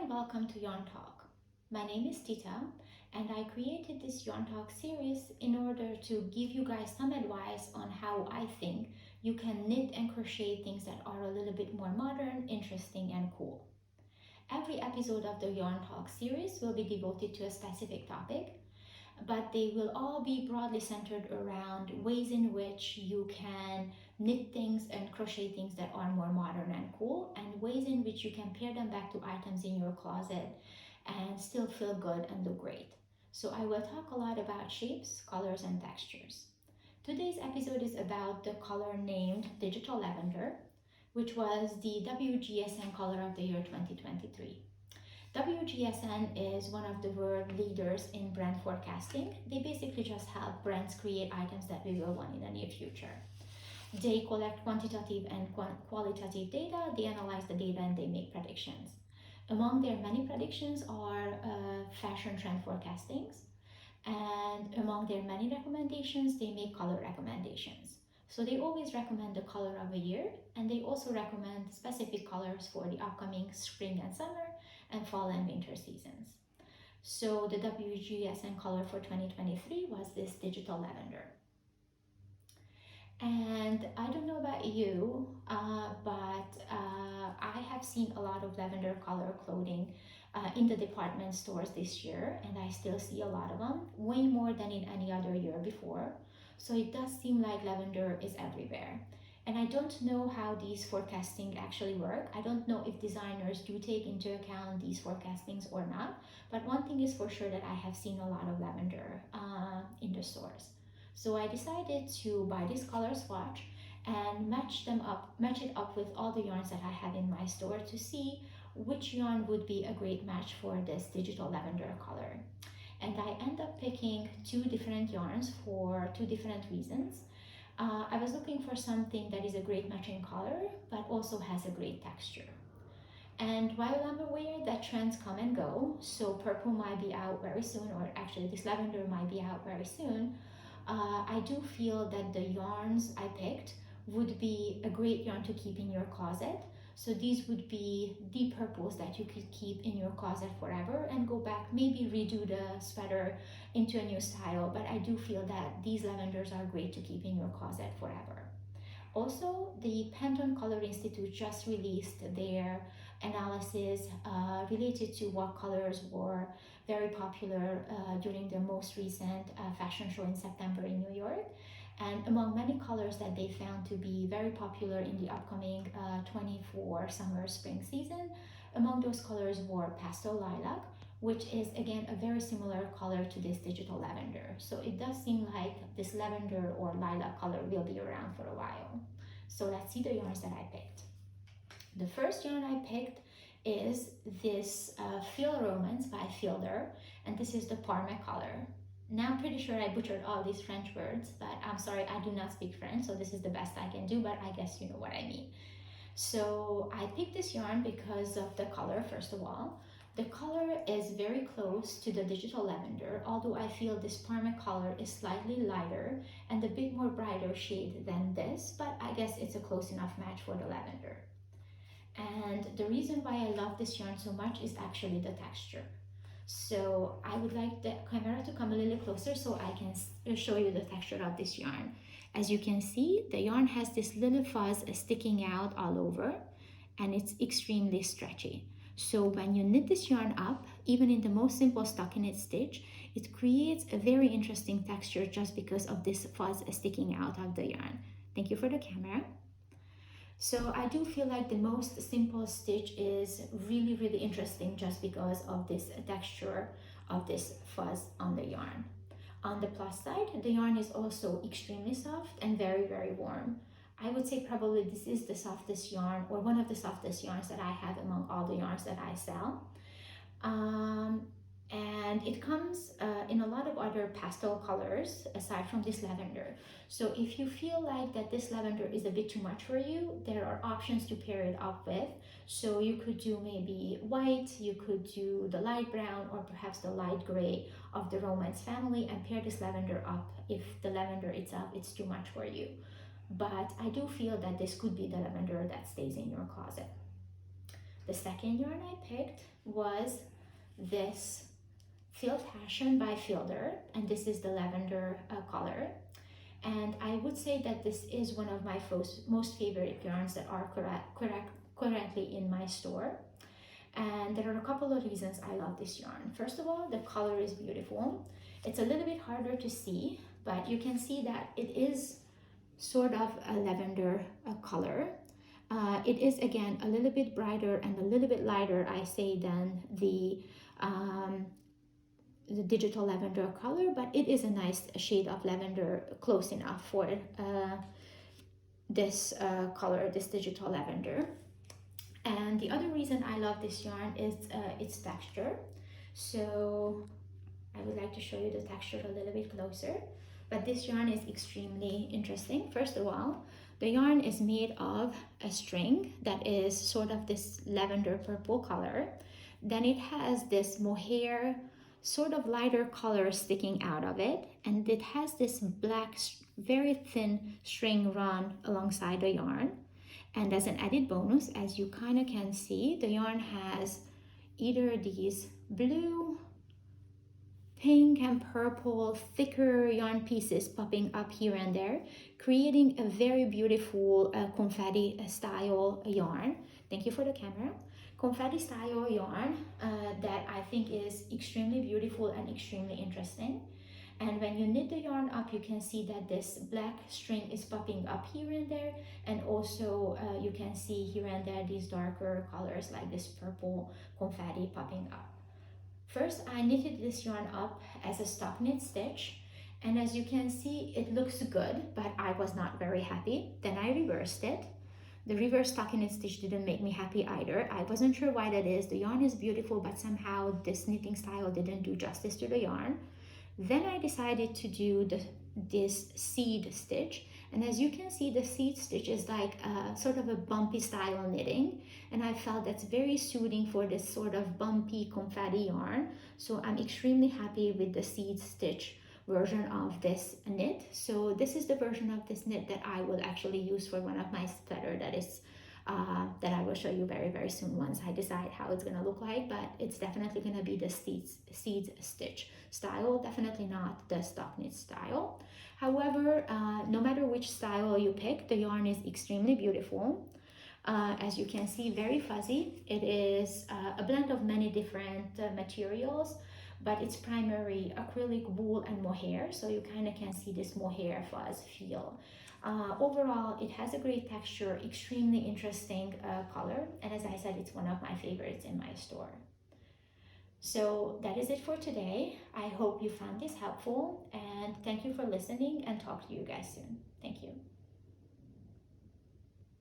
and welcome to Yarn Talk. My name is Tita, and I created this Yarn Talk series in order to give you guys some advice on how I think you can knit and crochet things that are a little bit more modern, interesting, and cool. Every episode of the Yarn Talk series will be devoted to a specific topic, but they will all be broadly centered around ways in which you can knit things and crochet things that are more modern and cool, and ways in which you can pair them back to items in your closet and still feel good and look great. So I will talk a lot about shapes, colors, and textures. Today's episode is about the color named Digital Lavender, which was the WGSN color of the year 2023. WGSN is one of the world leaders in brand forecasting. They basically just help brands create items that we will want in the near future. They collect quantitative and qualitative data, they analyze the data, and they make predictions. Among their many predictions are fashion trend forecastings, and among their many recommendations, they make color recommendations. So they always recommend the color of a year, and they also recommend specific colors for the upcoming spring and summer and fall and winter seasons. So the WGSN color for 2023 was this Digital Lavender. And I don't know about you, but I have seen a lot of lavender color clothing in the department stores this year, and I still see a lot of them, way more than in any other year before. So it does seem like lavender is everywhere. And I don't know how these forecasting actually work. I don't know if designers do take into account these forecastings or not. But one thing is for sure that I have seen a lot of lavender in the stores. So I decided to buy this color swatch and match it up with all the yarns that I have in my store to see which yarn would be a great match for this digital lavender color. And I end up picking two different yarns for two different reasons. I was looking for something that is a great matching color, but also has a great texture. And while I'm aware that trends come and go, so purple might be out very soon, or actually this lavender might be out very soon, I do feel that the yarns I picked would be a great yarn to keep in your closet. So these would be the purples that you could keep in your closet forever and go back, maybe redo the sweater into a new style. But I do feel that these lavenders are great to keep in your closet forever. Also, the Pantone Color Institute just released their analysis related to what colors were very popular during their most recent fashion show in September in New York. And among many colors that they found to be very popular in the upcoming 24 summer spring season, among those colors were pastel lilac, which is again a very similar color to this digital lavender. So it does seem like this lavender or lilac color will be around for a while. So let's see the yarns that I picked. The first yarn I picked is this Feel Romance by Fielder, and this is the Parma color. Now I'm pretty sure I butchered all these French words, but I'm sorry, I do not speak French, so this is the best I can do, but I guess you know what I mean. So I picked this yarn because of the color, first of all. The color is very close to the digital lavender, although I feel this Parma color is slightly lighter and a bit more brighter shade than this, but I guess it's a close enough match for the lavender. And the reason why I love this yarn so much is actually the texture. So I would like the camera to come a little closer so I can show you the texture of this yarn. As you can see, the yarn has this little fuzz sticking out all over, and it's extremely stretchy. So when you knit this yarn up, even in the most simple stockinette stitch, it creates a very interesting texture just because of this fuzz sticking out of the yarn. Thank you for the camera. So I do feel like the most simple stitch is really, really interesting just because of this texture of this fuzz on the yarn. On the plus side, the yarn is also extremely soft and very, very warm. I would say probably this is the softest yarn, or one of the softest yarns that I have among all the yarns that I sell. And it comes in a lot of other pastel colors aside from this lavender. So if you feel like that this lavender is a bit too much for you, there are options to pair it up with. So you could do maybe white, you could do the light brown, or perhaps the light gray of the Romance family, and pair this lavender up if the lavender itself is too much for you. But I do feel that this could be the lavender that stays in your closet. The second yarn I picked was this Field Passion by Fielder, and this is the lavender color. And I would say that this is one of my most favorite yarns that are currently in my store. And there are a couple of reasons I love this yarn. First of all, the color is beautiful. It's a little bit harder to see, but you can see that it is sort of a lavender color. It is again a little bit brighter and a little bit lighter, I say, than the digital lavender color, but it is a nice shade of lavender, close enough for this color, this digital lavender. And the other reason I love this yarn is its texture. So I would like to show you the texture a little bit closer. But this yarn is extremely interesting. First of all, the yarn is made of a string that is sort of this lavender purple color. Then it has this mohair, sort of lighter color sticking out of it. And it has this black, very thin string run alongside the yarn. And as an added bonus, as you kind of can see, the yarn has either these blue, pink, and purple thicker yarn pieces popping up here and there, creating a very beautiful confetti style yarn. Thank you for the camera. Confetti style yarn that I think is extremely beautiful and extremely interesting. And when you knit the yarn up, you can see that this black string is popping up here and there, and also you can see here and there these darker colors like this purple confetti popping up. First, I knitted this yarn up as a stock knit stitch, and as you can see, it looks good, but I was not very happy. Then I reversed it. The reverse stockinette stitch didn't make me happy either. I wasn't sure why that is. The yarn is beautiful, but somehow this knitting style didn't do justice to the yarn. Then I decided to do this seed stitch, and as you can see, the seed stitch is like a sort of a bumpy style knitting, and I felt that's very suiting for this sort of bumpy confetti yarn. So I'm extremely happy with the seed stitch version of this knit. So this is the version of this knit that I will actually use for one of my sweater that I will show you very, very soon once I decide how it's gonna look like, but it's definitely gonna be the seed stitch style, definitely not the stock knit style. However, no matter which style you pick, the yarn is extremely beautiful. As you can see, very fuzzy. It is a blend of many different materials, but it's primary acrylic, wool, and mohair, so you kind of can see this mohair fuzz feel. Overall, it has a great texture, extremely interesting color, and as I said, it's one of my favorites in my store. So that is it for today. I hope you found this helpful, and thank you for listening, and talk to you guys soon. Thank you.